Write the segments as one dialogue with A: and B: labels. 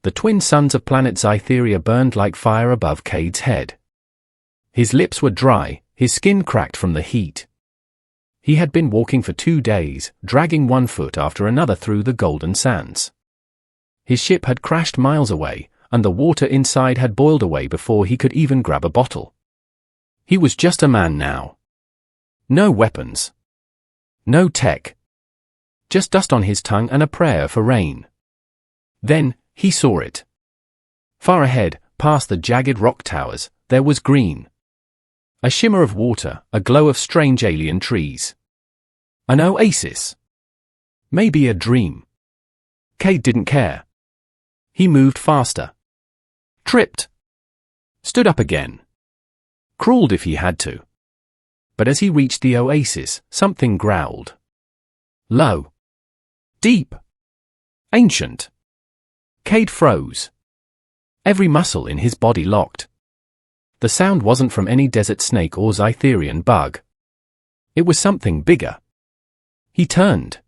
A: The twin suns of planet Zytheria burned like fire above Cade's head. His lips were dry, his skin cracked from the heat. He had been walking for 2 days, dragging one foot after another through the golden sands. His ship had crashed miles away, and the water inside had boiled away before he could even grab a bottle. He was just a man now. No weapons. No tech. Just dust on his tongue and a prayer for rain. Then, he saw it. Far ahead, past the jagged rock towers, there was green. A shimmer of water, a glow of strange alien trees. An oasis. Maybe a dream. Cade didn't care. He moved faster. Tripped. Stood up again. Crawled if he had to. But as he reached the oasis, something growled. Low. Deep. Ancient. Cade froze. Every muscle in his body locked. The sound wasn't from any desert snake or Zytherian bug. It was something bigger. He turned.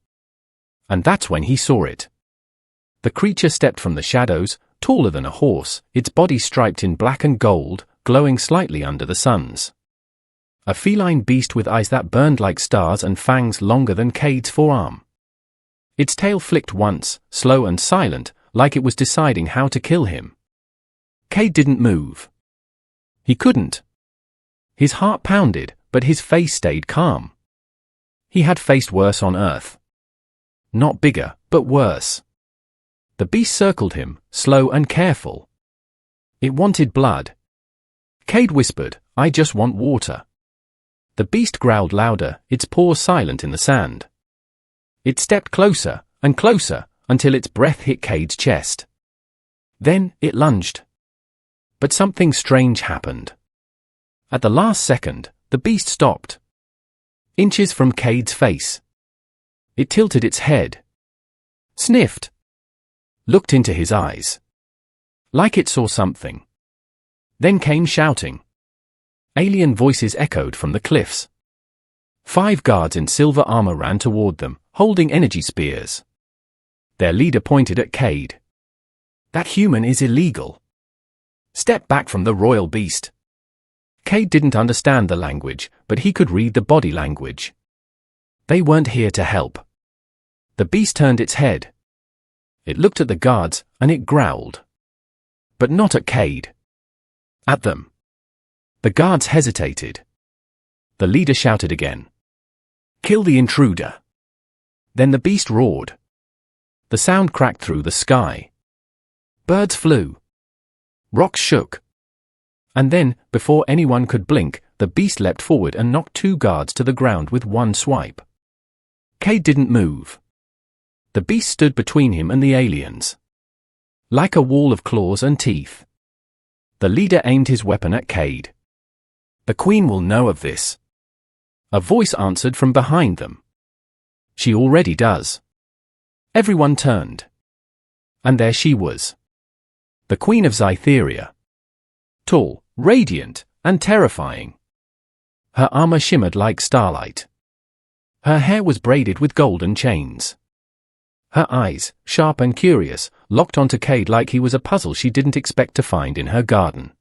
A: And that's when he saw it. The creature stepped from the shadows, taller than a horse, its body striped in black and gold, glowing slightly under the suns. A feline beast with eyes that burned like stars and fangs longer than Cade's forearm. Its tail flicked once, slow and silent, like it was deciding how to kill him. Cade didn't move. He couldn't. His heart pounded, but his face stayed calm. He had faced worse on Earth. Not bigger, but worse. The beast circled him, slow and careful. It wanted blood. Cade whispered, "I just want water." The beast growled louder, its paws silent in the sand. It stepped closer, and closer, until its breath hit Cade's chest. Then, it lunged. But something strange happened. At the last second, the beast stopped. Inches from Cade's face. It tilted its head. Sniffed. Looked into his eyes. Like it saw something. Then came shouting. Alien voices echoed from the cliffs. 5 guards in silver armor ran toward them, holding energy spears. Their leader pointed at Cade. "That human is illegal. Step back from the royal beast." Cade didn't understand the language, but he could read the body language. They weren't here to help. The beast turned its head. It looked at the guards, and it growled. But not at Cade. At them. The guards hesitated. The leader shouted again. "Kill the intruder." Then the beast roared. The sound cracked through the sky. Birds flew. Rocks shook. And then, before anyone could blink, the beast leapt forward and knocked 2 guards to the ground with one swipe. Cade didn't move. The beast stood between him and the aliens. Like a wall of claws and teeth. The leader aimed his weapon at Cade. "The Queen will know of this." A voice answered from behind them. "She already does." Everyone turned. And there she was. The Queen of Zytheria. Tall, radiant, and terrifying. Her armor shimmered like starlight. Her hair was braided with golden chains. Her eyes, sharp and curious, locked onto Cade like he was a puzzle she didn't expect to find in her garden.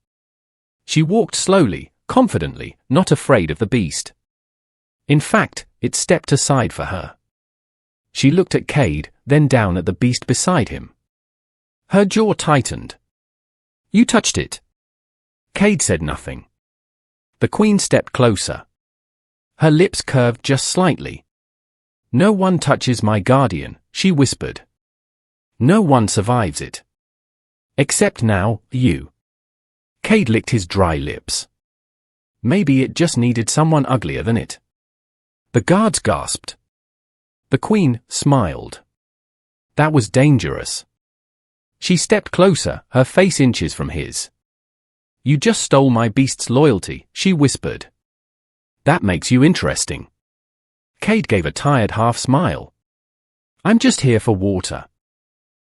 A: She walked slowly, confidently, not afraid of the beast. In fact, it stepped aside for her. She looked at Cade, then down at the beast beside him. Her jaw tightened. "You touched it." Cade said nothing. The Queen stepped closer. Her lips curved just slightly. "No one touches my guardian," she whispered. "No one survives it. Except now, you." Cade licked his dry lips. Maybe it just needed someone uglier than it. The guards gasped. The Queen smiled. That was dangerous. She stepped closer, her face inches from his. "You just stole my beast's loyalty," she whispered. "That makes you interesting." Cade gave a tired half smile. "I'm just here for water."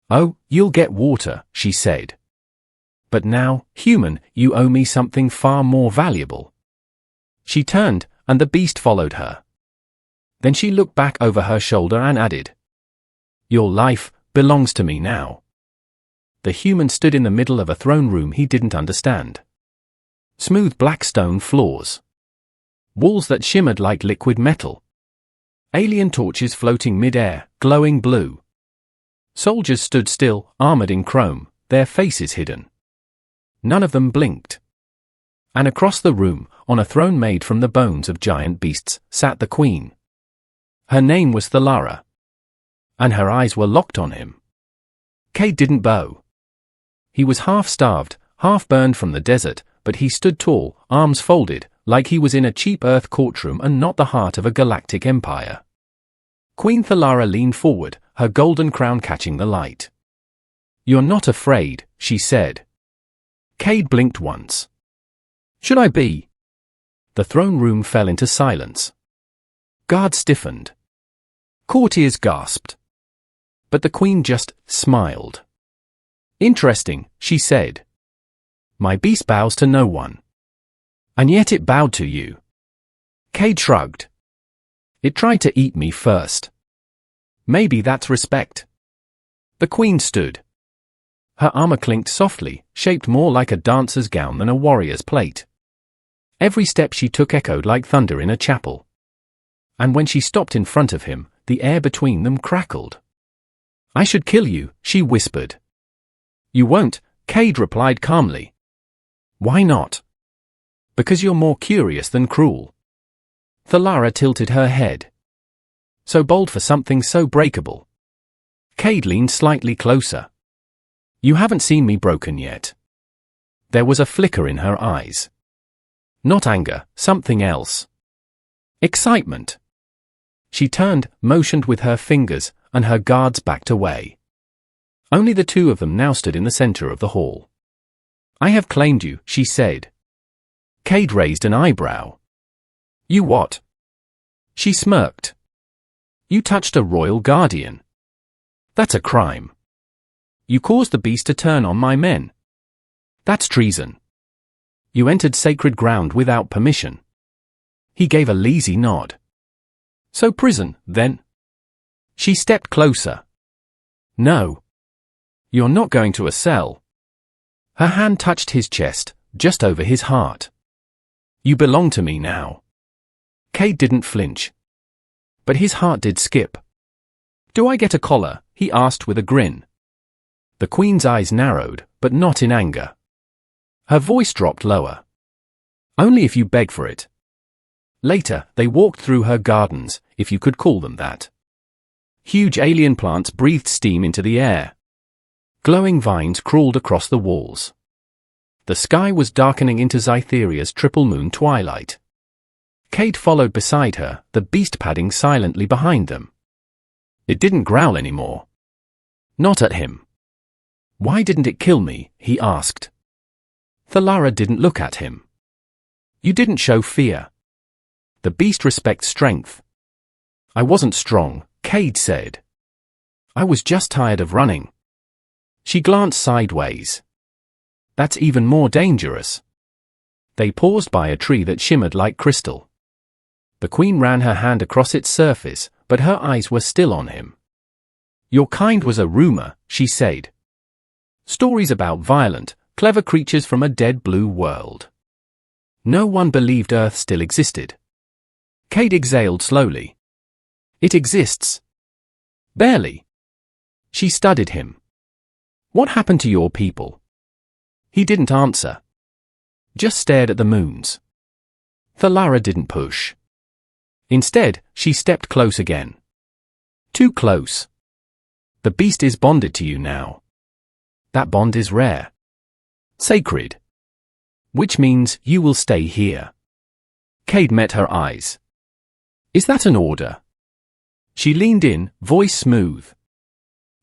A: "Oh, you'll get water," she said. "But now, human, you owe me something far more valuable." She turned, and the beast followed her. Then she looked back over her shoulder and added, "Your life belongs to me now." The human stood in the middle of a throne room he didn't understand. Smooth black stone floors. Walls that shimmered like liquid metal. Alien torches floating mid-air, glowing blue. Soldiers stood still, armored in chrome, their faces hidden. None of them blinked. And across the room, on a throne made from the bones of giant beasts, sat the queen. Her name was Thalara. And her eyes were locked on him. Cade didn't bow. He was half-starved, half-burned from the desert, but he stood tall, arms folded, like he was in a cheap Earth courtroom and not the heart of a galactic empire. Queen Thalara leaned forward, her golden crown catching the light. "You're not afraid," she said. Cade blinked once. "Should I be?" The throne room fell into silence. Guards stiffened. Courtiers gasped. But the queen just smiled. "Interesting," she said. "My beast bows to no one. And yet it bowed to you." Cade shrugged. "It tried to eat me first. Maybe that's respect." The queen stood. Her armor clinked softly, shaped more like a dancer's gown than a warrior's plate. Every step she took echoed like thunder in a chapel. And when she stopped in front of him, the air between them crackled. "I should kill you," she whispered. "You won't," Cade replied calmly. "Why not?" "Because you're more curious than cruel." Thalara tilted her head. "So bold for something so breakable." Cade leaned slightly closer. "You haven't seen me broken yet." There was a flicker in her eyes. Not anger, something else. Excitement. She turned, motioned with her fingers, and her guards backed away. Only the two of them now stood in the center of the hall. "I have claimed you," she said. Cade raised an eyebrow. "You what?" She smirked. "You touched a royal guardian. That's a crime. You caused the beast to turn on my men. That's treason. You entered sacred ground without permission." He gave a lazy nod. "So prison, then?" She stepped closer. "No. You're not going to a cell." Her hand touched his chest, just over his heart. "You belong to me now." Cade didn't flinch. But his heart did skip. "Do I get a collar?" he asked with a grin. The queen's eyes narrowed, but not in anger. Her voice dropped lower. "Only if you beg for it." Later, they walked through her gardens, if you could call them that. Huge alien plants breathed steam into the air. Glowing vines crawled across the walls. The sky was darkening into Cytheria's triple moon twilight. Cade followed beside her, the beast padding silently behind them. It didn't growl anymore. Not at him. "Why didn't it kill me?" he asked. Thalara didn't look at him. "You didn't show fear. The beast respects strength." "I wasn't strong," Cade said. "I was just tired of running." She glanced sideways. "That's even more dangerous." They paused by a tree that shimmered like crystal. The queen ran her hand across its surface, but her eyes were still on him. "Your kind was a rumor," she said. "Stories about violent, clever creatures from a dead blue world. No one believed Earth still existed." Cade exhaled slowly. "It exists." "Barely." She studied him. "What happened to your people?" He didn't answer. Just stared at the moons. Thalara didn't push. Instead, she stepped close again. Too close. "The beast is bonded to you now. That bond is rare. Sacred. Which means you will stay here." Cade met her eyes. "Is that an order?" She leaned in, voice smooth.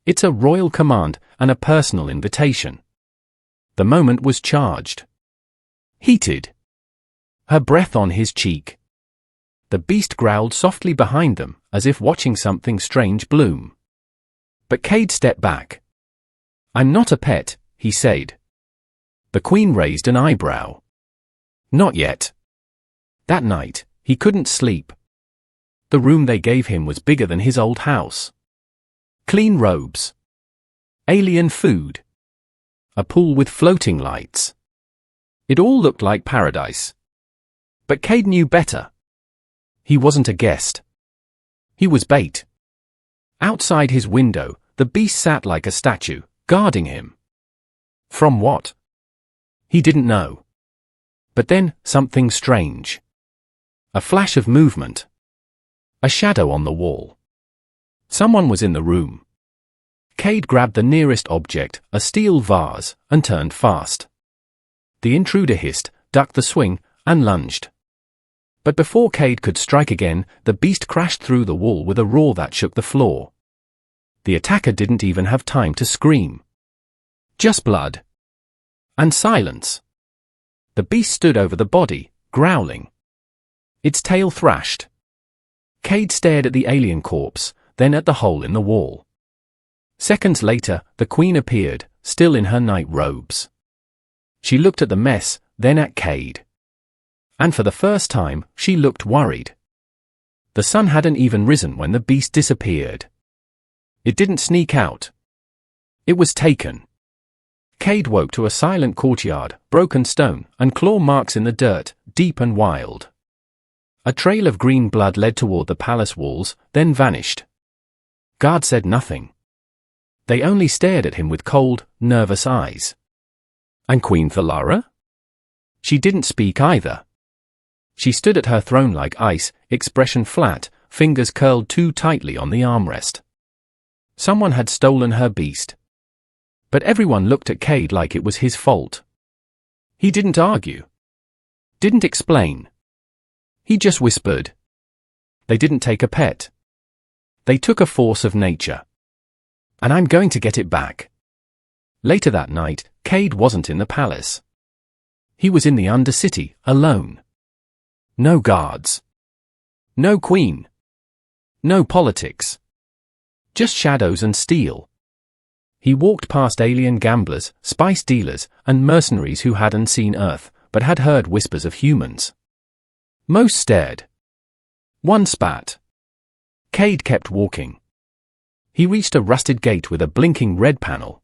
A: "It's a royal command and a personal invitation." The moment was charged. Heated. Her breath on his cheek. The beast growled softly behind them, as if watching something strange bloom. But Cade stepped back. "I'm not a pet," he said. The queen raised an eyebrow. "Not yet." That night, he couldn't sleep. The room they gave him was bigger than his old house. Clean robes. Alien food. a pool with floating lights. It all looked like paradise. But Cade knew better. He wasn't a guest. He was bait. Outside his window, the beast sat like a statue, guarding him. From what? He didn't know. But then, something strange. A flash of movement. A shadow on the wall. Someone was in the room. Cade grabbed the nearest object, a steel vase, and turned fast. The intruder hissed, ducked the swing, and lunged. But before Cade could strike again, the beast crashed through the wall with a roar that shook the floor. The attacker didn't even have time to scream. Just blood. And silence. The beast stood over the body, growling. Its tail thrashed. Cade stared at the alien corpse, then at the hole in the wall. Seconds later, the Queen appeared, still in her night robes. She looked at the mess, then at Cade. And for the first time, she looked worried. The sun hadn't even risen when the beast disappeared. It didn't sneak out. It was taken. Cade woke to a silent courtyard, broken stone, and claw marks in the dirt, deep and wild. A trail of green blood led toward the palace walls, then vanished. Guard said nothing. They only stared at him with cold, nervous eyes. And Queen Thalara? She didn't speak either. She stood at her throne like ice, expression flat, fingers curled too tightly on the armrest. Someone had stolen her beast. But everyone looked at Cade like it was his fault. He didn't argue. Didn't explain. He just whispered. They didn't take a pet. They took a force of nature. And I'm going to get it back. Later that night, Cade wasn't in the palace. He was in the Undercity, alone. No guards. No queen. No politics. Just shadows and steel. He walked past alien gamblers, spice dealers, and mercenaries who hadn't seen Earth, but had heard whispers of humans. Most stared. One spat. Cade kept walking. He reached a rusted gate with a blinking red panel.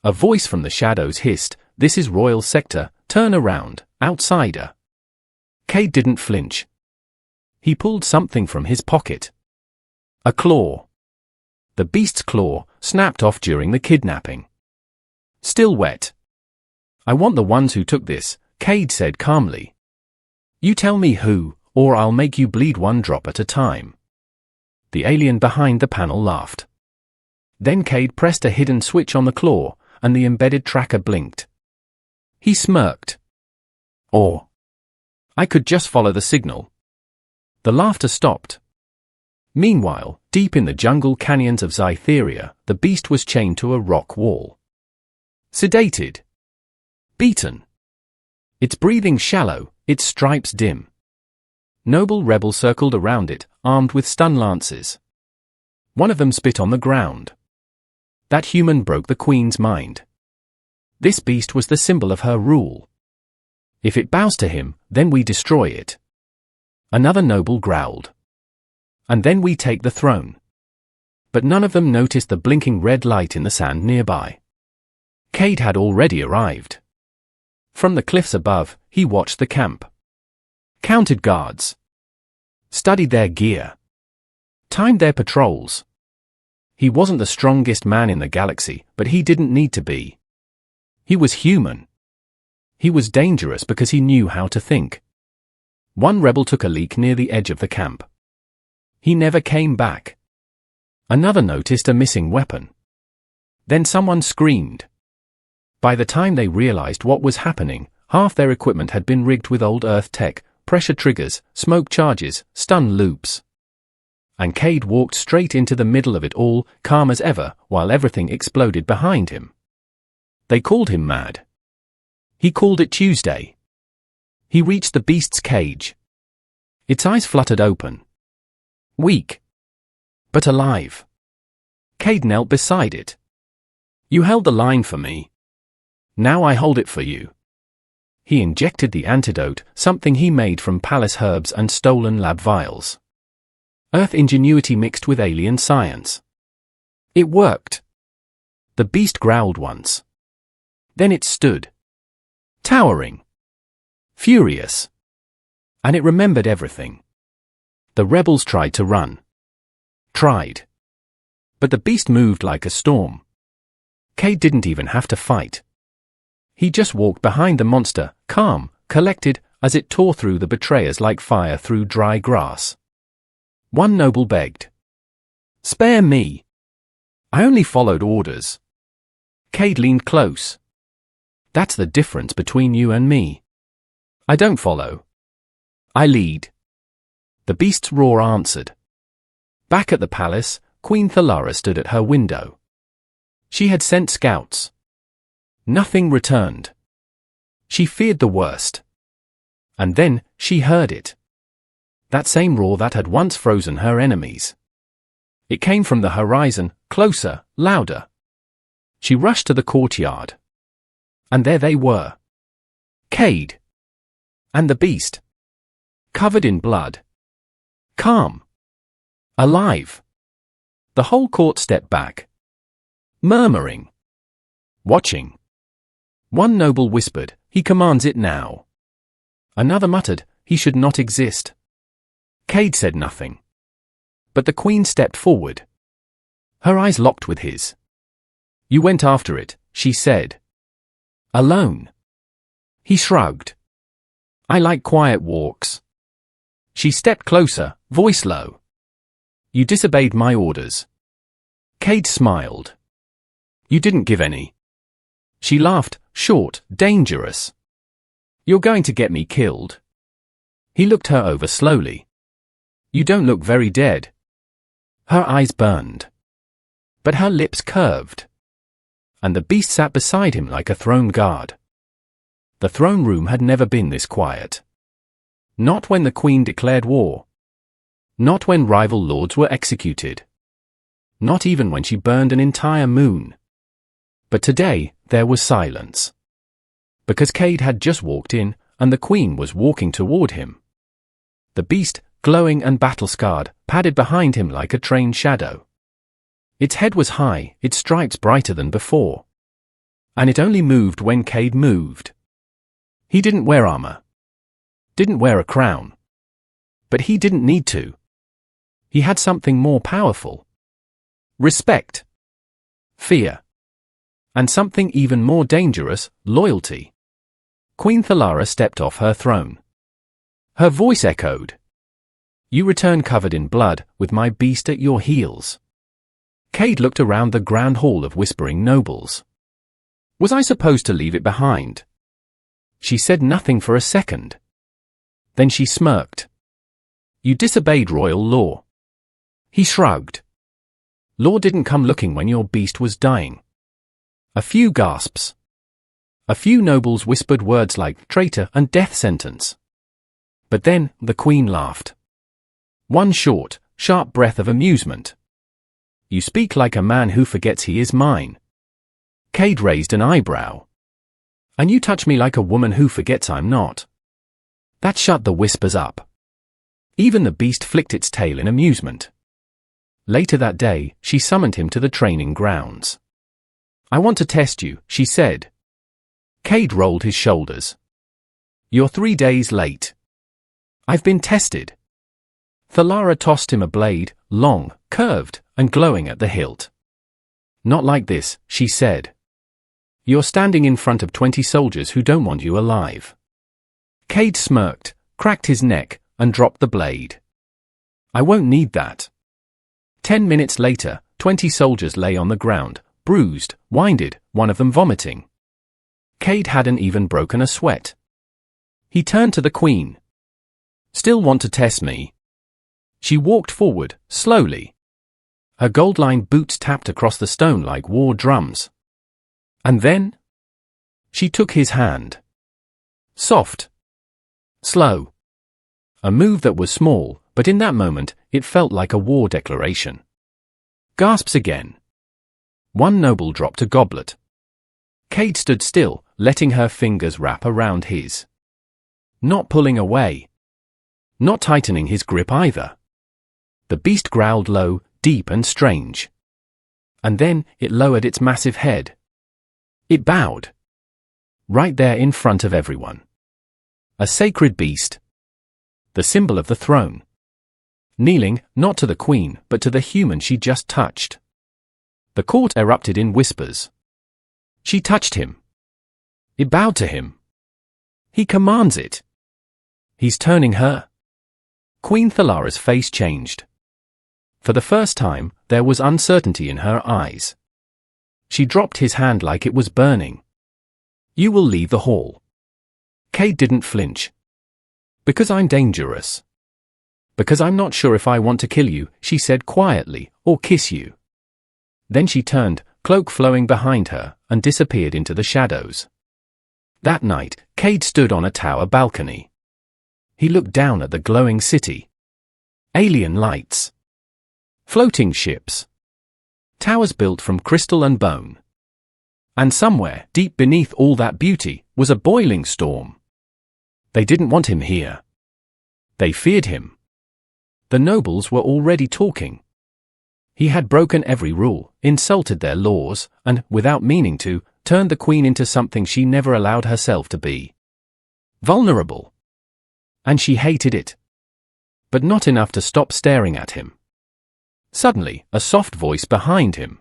A: A voice from the shadows hissed, "This is Royal Sector, turn around, outsider." Cade didn't flinch. He pulled something from his pocket. A claw. The beast's claw, snapped off during the kidnapping. Still wet. "I want the ones who took this," Cade said calmly. "You tell me who, or I'll make you bleed one drop at a time." The alien behind the panel laughed. Then Cade pressed a hidden switch on the claw, and the embedded tracker blinked. He smirked. "Or I could just follow the signal." The laughter stopped. Meanwhile, deep in the jungle canyons of Scytheria, the beast was chained to a rock wall. Sedated. Beaten. Its breathing shallow, its stripes dim. Noble rebels circled around it, armed with stun lances. One of them spit on the ground. That human broke the Queen's mind. This beast was the symbol of her rule. If it bows to him, then we destroy it. Another noble growled. And then we take the throne. But none of them noticed the blinking red light in the sand nearby. Cade had already arrived. From the cliffs above, he watched the camp. Counted guards. Studied their gear. Timed their patrols. He wasn't the strongest man in the galaxy, but he didn't need to be. He was human. He was dangerous because he knew how to think. One rebel took a leak near the edge of the camp. He never came back. Another noticed a missing weapon. Then someone screamed. By the time they realized what was happening, half their equipment had been rigged with old Earth tech, pressure triggers, smoke charges, stun loops. And Cade walked straight into the middle of it all, calm as ever, while everything exploded behind him. They called him mad. He called it Tuesday. He reached the beast's cage. Its eyes fluttered open. Weak. But alive. Cade knelt beside it. "You held the line for me. Now I hold it for you." He injected the antidote, something he made from palace herbs and stolen lab vials. Earth ingenuity mixed with alien science. It worked. The beast growled once. Then it stood. Towering. Furious. And it remembered everything. The rebels tried to run. Tried. But the beast moved like a storm. Cade didn't even have to fight. He just walked behind the monster, calm, collected, as it tore through the betrayers like fire through dry grass. One noble begged. "Spare me. I only followed orders." Cade leaned close. "That's the difference between you and me. I don't follow. I lead." The beast's roar answered. Back at the palace, Queen Thalara stood at her window. She had sent scouts. Nothing returned. She feared the worst. And then, she heard it. That same roar that had once frozen her enemies. It came from the horizon, closer, louder. She rushed to the courtyard. And there they were. Cade. And the beast. Covered in blood. Calm. Alive. The whole court stepped back. Murmuring. Watching. One noble whispered, "He commands it now." Another muttered, "He should not exist." Cade said nothing. But the queen stepped forward. Her eyes locked with his. "You went after it," she said. "Alone." He shrugged. "I like quiet walks." She stepped closer, voice low. "You disobeyed my orders." Cade smiled. "You didn't give any." She laughed, short, dangerous. "You're going to get me killed." He looked her over slowly. "You don't look very dead." Her eyes burned. But her lips curved. And the beast sat beside him like a throne guard. The throne room had never been this quiet. Not when the queen declared war. Not when rival lords were executed. Not even when she burned an entire moon. But today, there was silence. Because Cade had just walked in, and the queen was walking toward him. The beast, glowing and battle-scarred, padded behind him like a trained shadow. Its head was high, its stripes brighter than before. And it only moved when Cade moved. He didn't wear armor. Didn't wear a crown. But he didn't need to. He had something more powerful. Respect. Fear. And something even more dangerous, loyalty. Queen Thalara stepped off her throne. Her voice echoed. "You return covered in blood, with my beast at your heels." Cade looked around the grand hall of whispering nobles. Was I supposed to leave it behind? She said nothing for a second. Then she smirked. "You disobeyed royal law." He shrugged. "Law didn't come looking when your beast was dying." A few gasps. A few nobles whispered words like traitor and death sentence. But then, the queen laughed. One short, sharp breath of amusement. "You speak like a man who forgets he is mine." Cade raised an eyebrow. "And you touch me like a woman who forgets I'm not." That shut the whispers up. Even the beast flicked its tail in amusement. Later that day, she summoned him to the training grounds. "I want to test you," she said. Cade rolled his shoulders. "You're 3 days late." "I've been tested." Thalara tossed him a blade, long, curved, and glowing at the hilt. "Not like this," she said. "You're standing in front of 20 soldiers who don't want you alive." Cade smirked, cracked his neck, and dropped the blade. "I won't need that." 10 minutes later, 20 soldiers lay on the ground, bruised, winded, one of them vomiting. Cade hadn't even broken a sweat. He turned to the queen. "Still want to test me?" She walked forward, slowly. Her gold-lined boots tapped across the stone like war drums. And then? She took his hand. Soft. Slow. A move that was small, but in that moment, it felt like a war declaration. Gasps again. One noble dropped a goblet. Cade stood still, letting her fingers wrap around his. Not pulling away. Not tightening his grip either. The beast growled low, deep and strange. And then, it lowered its massive head. It bowed. right there in front of everyone. A sacred beast. The symbol of the throne. Kneeling, not to the queen, but to the human she just touched. The court erupted in whispers. She touched him. It bowed to him. He commands it. He's turning her. Queen Thalara's face changed. For the first time, there was uncertainty in her eyes. She dropped his hand like it was burning. You will leave the hall. Cade didn't flinch. Because I'm dangerous. Because I'm not sure if I want to kill you, she said quietly, or kiss you. Then she turned, cloak flowing behind her, and disappeared into the shadows. That night, Cade stood on a tower balcony. He looked down at the glowing city. Alien lights. Floating ships. Towers built from crystal and bone. And somewhere, deep beneath all that beauty, was a boiling storm. They didn't want him here. They feared him. The nobles were already talking. He had broken every rule, insulted their laws, and, without meaning to, turned the queen into something she never allowed herself to be. Vulnerable. And she hated it. But not enough to stop staring at him. Suddenly, a soft voice behind him.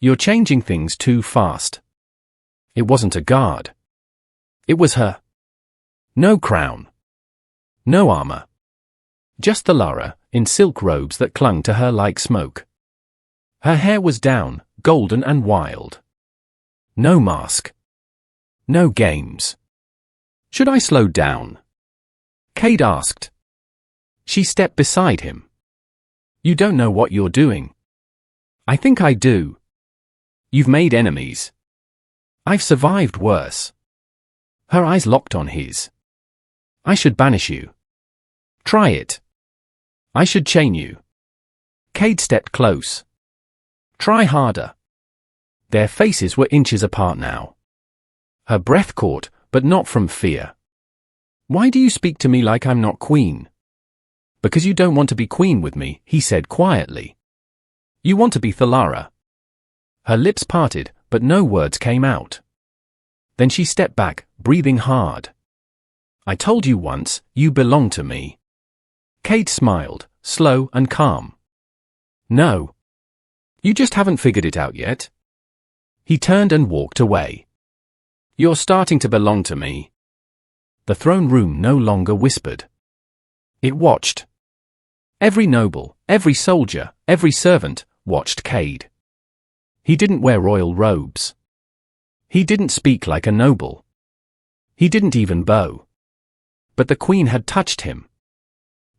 A: You're changing things too fast. It wasn't a guard. It was her. No crown. No armor. Just Thalara, in silk robes that clung to her like smoke. Her hair was down, golden and wild. No mask. No games. Should I slow down? Cade asked. She stepped beside him. You don't know what you're doing. I think I do. You've made enemies. I've survived worse. Her eyes locked on his. I should banish you. Try it. I should chain you. Cade stepped close. Try harder. Their faces were inches apart now. Her breath caught, but not from fear. Why do you speak to me like I'm not queen? Because you don't want to be queen with me, he said quietly. You want to be Thalara. Her lips parted, but no words came out. Then she stepped back, breathing hard. I told you once, you belong to me. Cade smiled, slow and calm. No. You just haven't figured it out yet. He turned and walked away. You're starting to belong to me. The throne room no longer whispered. It watched. Every noble, every soldier, every servant, watched Cade. He didn't wear royal robes. He didn't speak like a noble. He didn't even bow. But the queen had touched him.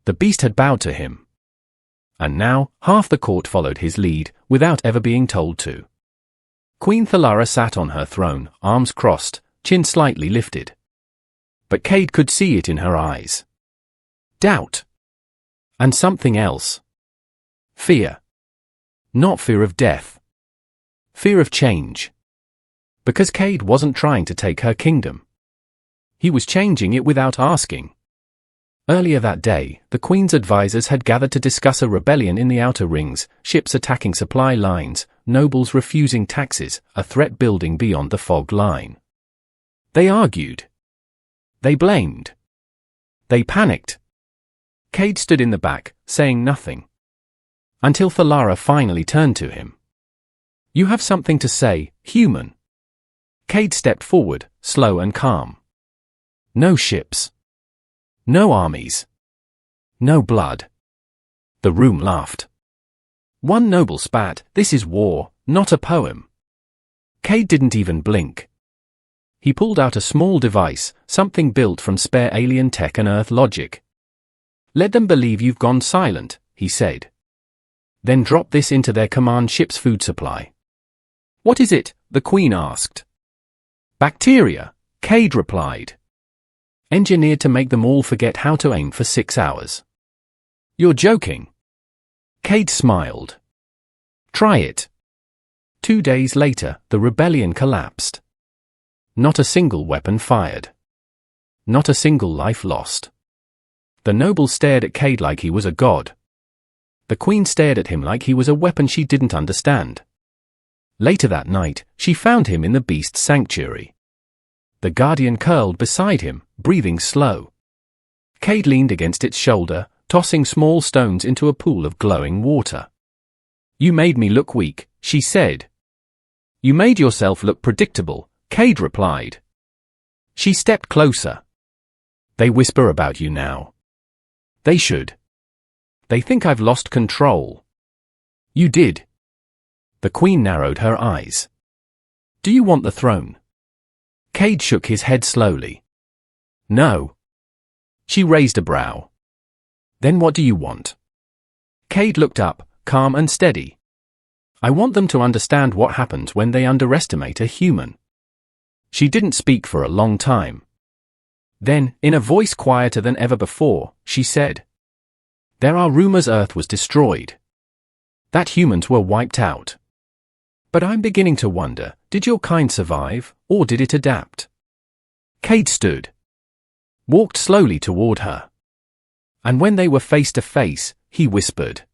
A: The beast had bowed to him. And now, half the court followed his lead, without ever being told to. Queen Thalara sat on her throne, arms crossed, chin slightly lifted. But Cade could see it in her eyes. Doubt. And something else. Fear. Not fear of death. Fear of change. Because Cade wasn't trying to take her kingdom. He was changing it without asking. Earlier that day, the Queen's advisors had gathered to discuss a rebellion in the outer rings, ships attacking supply lines, nobles refusing taxes, a threat building beyond the fog line. They argued. They blamed. They panicked. Cade stood in the back, saying nothing. Until Thalara finally turned to him. You have something to say, human. Cade stepped forward, slow and calm. No ships. No armies. No blood. The room laughed. One noble spat, this is war, not a poem. Cade didn't even blink. He pulled out a small device, something built from spare alien tech and Earth logic. Let them believe you've gone silent, he said. Then drop this into their command ship's food supply. What is it? The Queen asked. Bacteria, Cade replied. Engineered to make them all forget how to aim for 6 hours. You're joking. Cade smiled. Try it. 2 days later, the rebellion collapsed. Not a single weapon fired. Not a single life lost. The nobles stared at Cade like he was a god. The Queen stared at him like he was a weapon she didn't understand. Later that night, she found him in the beast's sanctuary. The Guardian curled beside him, breathing slow. Cade leaned against its shoulder, tossing small stones into a pool of glowing water. "You made me look weak," she said. "You made yourself look predictable," Cade replied. She stepped closer. "They whisper about you now. They should. They think I've lost control." "You did." The Queen narrowed her eyes. "Do you want the throne?" Cade shook his head slowly. "No." She raised a brow. "Then what do you want?" Cade looked up, calm and steady. "I want them to understand what happens when they underestimate a human." She didn't speak for a long time. Then, in a voice quieter than ever before, she said, "There are rumors Earth was destroyed. That humans were wiped out. But I'm beginning to wonder, did your kind survive, or did it adapt?" Cade stood. Walked slowly toward her. And when they were face to face, he whispered,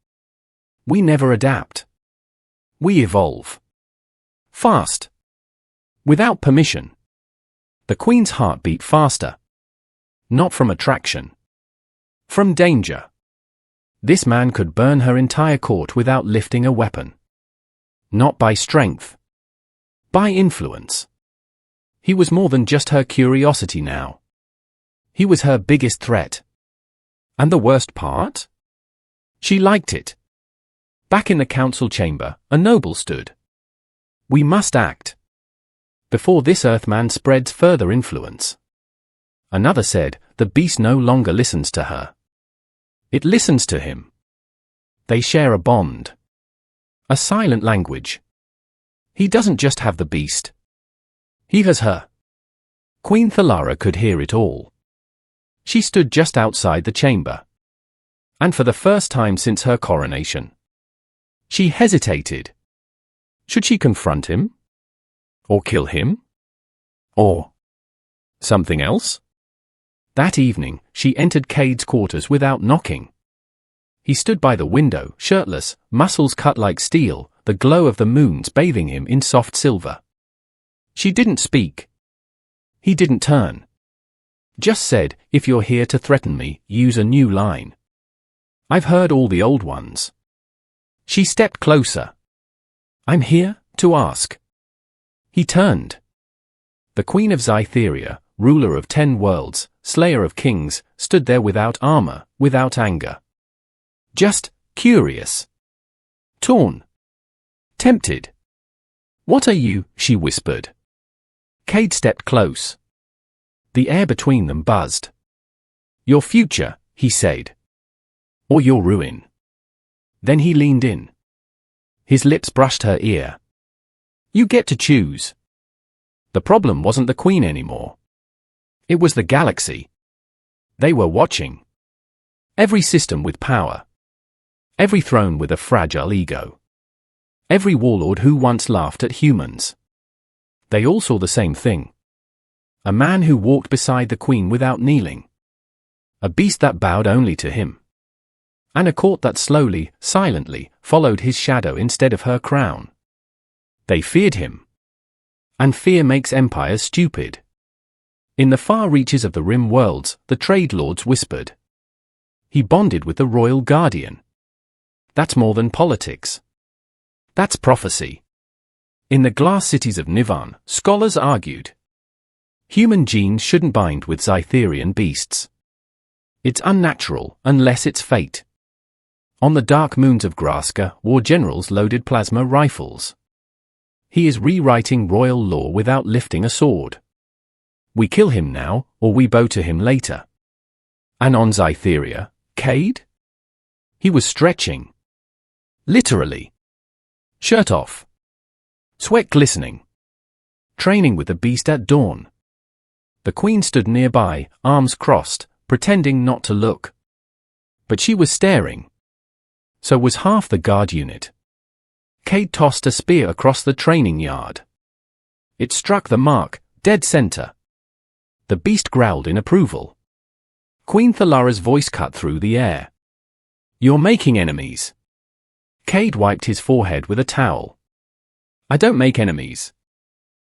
A: "We never adapt. We evolve. Fast. Without permission." The Queen's heart beat faster. Not from attraction. From danger. This man could burn her entire court without lifting a weapon. Not by strength. By influence. He was more than just her curiosity now. He was her biggest threat. And the worst part? She liked it. Back in the council chamber, a noble stood. "We must act before this Earthman spreads further influence." Another said, "The beast no longer listens to her. It listens to him. They share a bond. A silent language. He doesn't just have the beast. He has her." Queen Thalara could hear it all. She stood just outside the chamber. And for the first time since her coronation, she hesitated. Should she confront him? Or kill him? Or something else? That evening, she entered Cade's quarters without knocking. He stood by the window, shirtless, muscles cut like steel, the glow of the moons bathing him in soft silver. She didn't speak. He didn't turn. Just said, "If you're here to threaten me, use a new line. I've heard all the old ones." She stepped closer. "I'm here to ask." He turned. The Queen of Zytheria, ruler of 10 worlds, slayer of kings, stood there without armor, without anger. Just curious. Torn. Tempted. "What are you?" she whispered. Cade stepped close. The air between them buzzed. "Your future," he said. "Or your ruin." Then he leaned in. His lips brushed her ear. "You get to choose." The problem wasn't the Queen anymore. It was the galaxy. They were watching. Every system with power. Every throne with a fragile ego. Every warlord who once laughed at humans. They all saw the same thing. A man who walked beside the Queen without kneeling. A beast that bowed only to him. And a court that slowly, silently, followed his shadow instead of her crown. They feared him. And fear makes empires stupid. In the far reaches of the rim worlds, the trade lords whispered. He bonded with the royal guardian. That's more than politics. That's prophecy. In the glass cities of Nivan, scholars argued. Human genes shouldn't bind with Zytherian beasts. It's unnatural, unless it's fate. On the dark moons of Graska, war generals loaded plasma rifles. He is rewriting royal law without lifting a sword. We kill him now, or we bow to him later. And on Zytheria, Cade? He was stretching. Literally. Shirt off. Sweat glistening. Training with the beast at dawn. The Queen stood nearby, arms crossed, pretending not to look. But she was staring. So was half the guard unit. Cade tossed a spear across the training yard. It struck the mark, dead center. The beast growled in approval. Queen Thalara's voice cut through the air. You're making enemies. Cade wiped his forehead with a towel. I don't make enemies.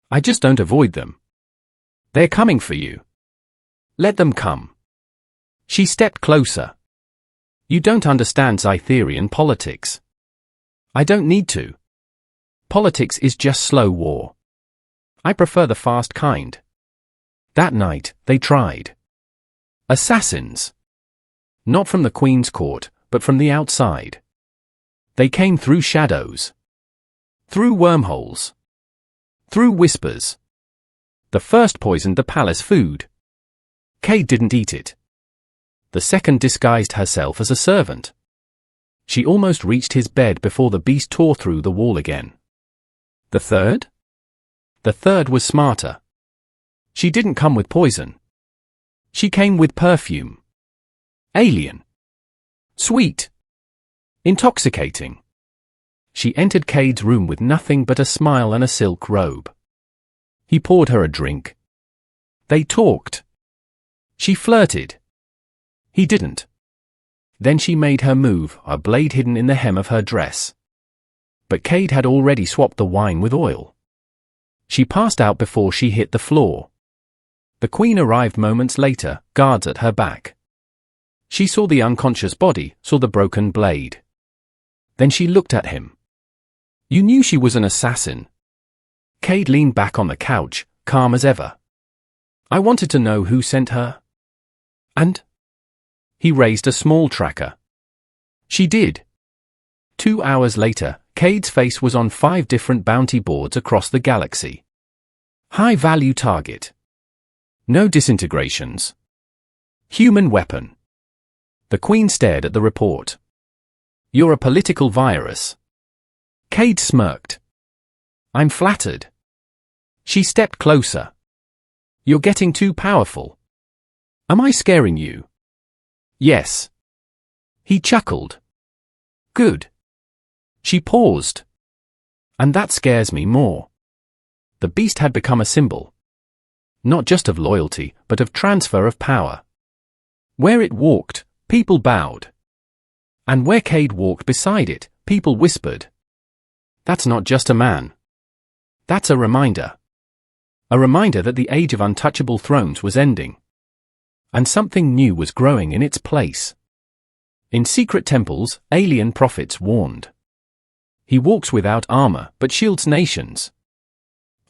A: I just don't avoid them. They're coming for you. Let them come. She stepped closer. You don't understand Cytherian politics. I don't need to. Politics is just slow war. I prefer the fast kind. That night, they tried. Assassins. Not from the Queen's court, but from the outside. They came through shadows. Through wormholes. Through whispers. The first poisoned the palace food. Cade didn't eat it. The second disguised herself as a servant. She almost reached his bed before the beast tore through the wall again. The third? The third was smarter. She didn't come with poison. She came with perfume. Alien. Sweet. Intoxicating. She entered Cade's room with nothing but a smile and a silk robe. He poured her a drink. They talked. She flirted. He didn't. Then she made her move, a blade hidden in the hem of her dress. But Cade had already swapped the wine with oil. She passed out before she hit the floor. The Queen arrived moments later, guards at her back. She saw the unconscious body, saw the broken blade. Then she looked at him. You knew she was an assassin. Cade leaned back on the couch, calm as ever. I wanted to know who sent her. And? He raised a small tracker. She did. 2 hours later, Cade's face was on 5 different bounty boards across the galaxy. High-value target. No disintegrations. Human weapon. The Queen stared at the report. You're a political virus. Cade smirked. I'm flattered. She stepped closer. You're getting too powerful. Am I scaring you? Yes. He chuckled. Good. She paused. And that scares me more. The beast had become a symbol. Not just of loyalty, but of transfer of power. Where it walked, people bowed. And where Cade walked beside it, people whispered. That's not just a man. That's a reminder. A reminder that the age of untouchable thrones was ending. And something new was growing in its place. In secret temples, alien prophets warned. He walks without armor, but shields nations.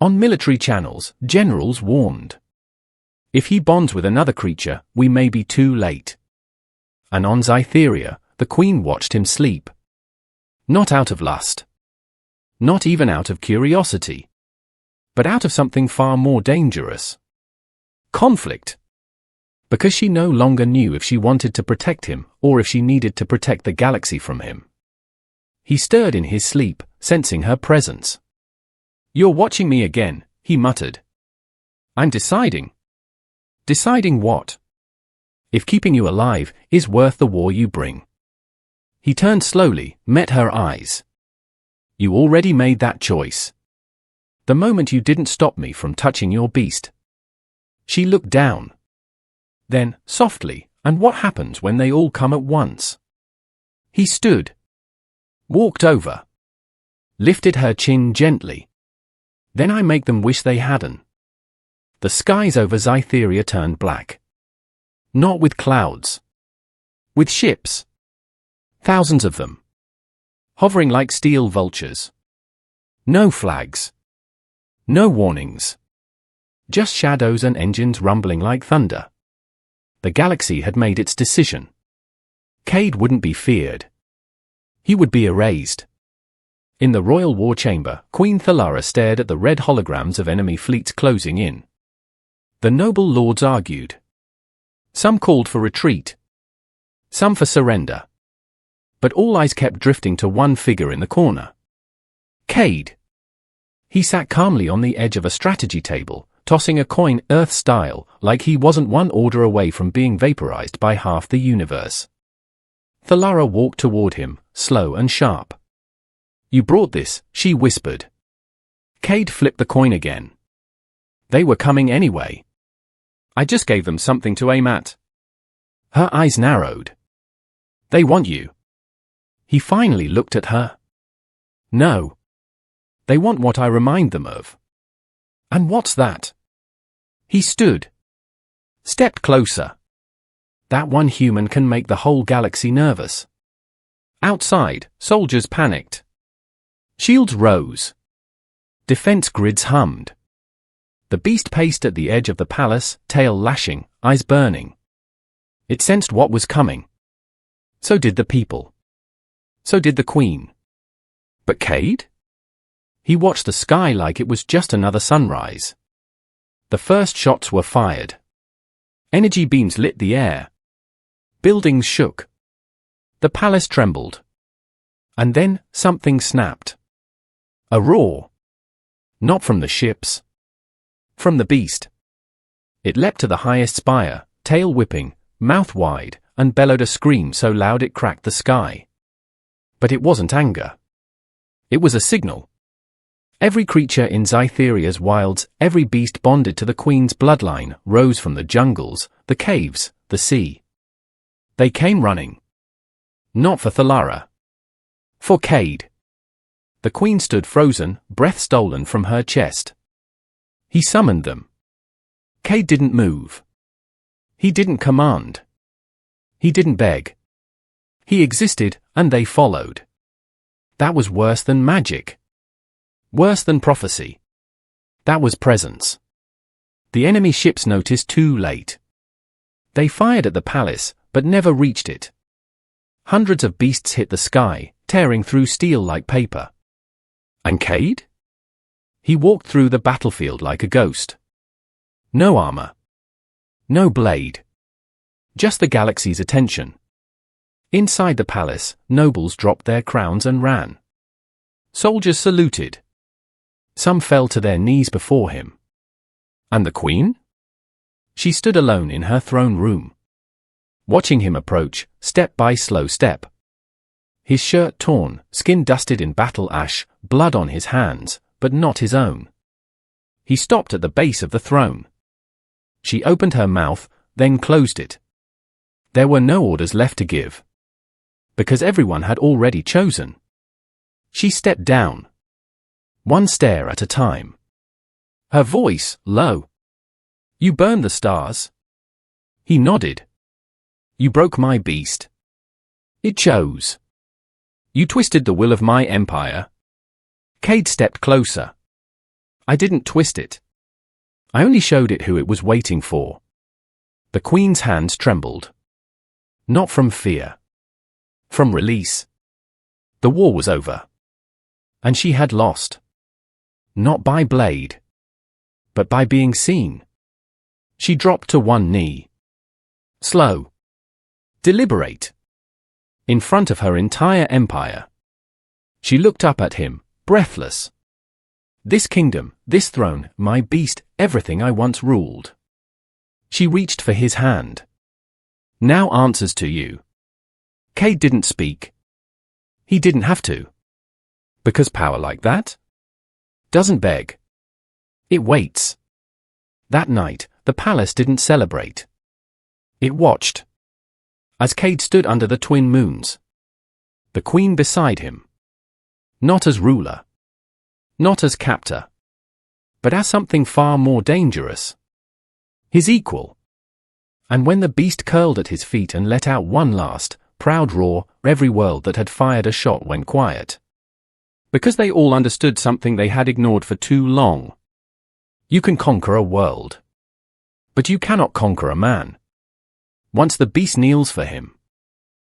A: On military channels, generals warned. If he bonds with another creature, we may be too late. And on Cytheria, the Queen watched him sleep. Not out of lust. Not even out of curiosity. But out of something far more dangerous. Conflict. Because she no longer knew if she wanted to protect him, or if she needed to protect the galaxy from him. He stirred in his sleep, sensing her presence. You're watching me again, he muttered. I'm deciding. Deciding what? If keeping you alive is worth the war you bring. He turned slowly, met her eyes. You already made that choice. The moment you didn't stop me from touching your beast. She looked down. Then, softly, and what happens when they all come at once? He stood. Walked over. Lifted her chin gently. Then I make them wish they hadn't. The skies over Cytheria turned black. Not with clouds. With ships. Thousands of them. Hovering like steel vultures. No flags. No warnings. Just shadows and engines rumbling like thunder. The galaxy had made its decision. Cade wouldn't be feared. He would be erased. In the royal war chamber, Queen Thalara stared at the red holograms of enemy fleets closing in. The noble lords argued. Some called for retreat. Some for surrender. But all eyes kept drifting to one figure in the corner. Cade. He sat calmly on the edge of a strategy table, tossing a coin Earth-style, like he wasn't one order away from being vaporized by half the universe. Thalara walked toward him, slow and sharp. You brought this, she whispered. Cade flipped the coin again. They were coming anyway. I just gave them something to aim at. Her eyes narrowed. They want you. He finally looked at her. No. They want what I remind them of. And what's that? He stood. Stepped closer. That one human can make the whole galaxy nervous. Outside, soldiers panicked. Shields rose. Defense grids hummed. The beast paced at the edge of the palace, tail lashing, eyes burning. It sensed what was coming. So did the people. So did the Queen. But Cade? He watched the sky like it was just another sunrise. The first shots were fired. Energy beams lit the air. Buildings shook. The palace trembled. And then something snapped. A roar. Not from the ships. From the beast. It leapt to the highest spire, tail whipping, mouth wide, and bellowed a scream so loud it cracked the sky. But it wasn't anger. It was a signal. Every creature in Zytheria's wilds, every beast bonded to the Queen's bloodline, rose from the jungles, the caves, the sea. They came running. Not for Thalara. For Cade. The Queen stood frozen, breath stolen from her chest. He summoned them. Cade didn't move. He didn't command. He didn't beg. He existed, and they followed. That was worse than magic. Worse than prophecy. That was presence. The enemy ships noticed too late. They fired at the palace, but never reached it. Hundreds of beasts hit the sky, tearing through steel like paper. And Cade? He walked through the battlefield like a ghost. No armor. No blade. Just the galaxy's attention. Inside the palace, nobles dropped their crowns and ran. Soldiers saluted. Some fell to their knees before him. And the Queen? She stood alone in her throne room, watching him approach, step by slow step. His shirt torn, skin dusted in battle ash, blood on his hands, but not his own. He stopped at the base of the throne. She opened her mouth, then closed it. There were no orders left to give. Because everyone had already chosen. She stepped down. One stare at a time. Her voice, low. You burned the stars. He nodded. You broke my beast. It chose. You twisted the will of my empire. Cade stepped closer. I didn't twist it. I only showed it who it was waiting for. The Queen's hands trembled. Not from fear. From release. The war was over. And she had lost. Not by blade. But by being seen. She dropped to one knee. Slow. Deliberate. In front of her entire empire. She looked up at him, breathless. This kingdom, this throne, my beast, everything I once ruled. She reached for his hand. Now answers to you. Cade didn't speak. He didn't have to. Because power like that doesn't beg. It waits. That night, the palace didn't celebrate. It watched. As Cade stood under the twin moons. The Queen beside him. Not as ruler. Not as captor. But as something far more dangerous. His equal. And when the beast curled at his feet and let out one last, proud roar, every world that had fired a shot went quiet. Because they all understood something they had ignored for too long. You can conquer a world. But you cannot conquer a man. Once the beast kneels for him.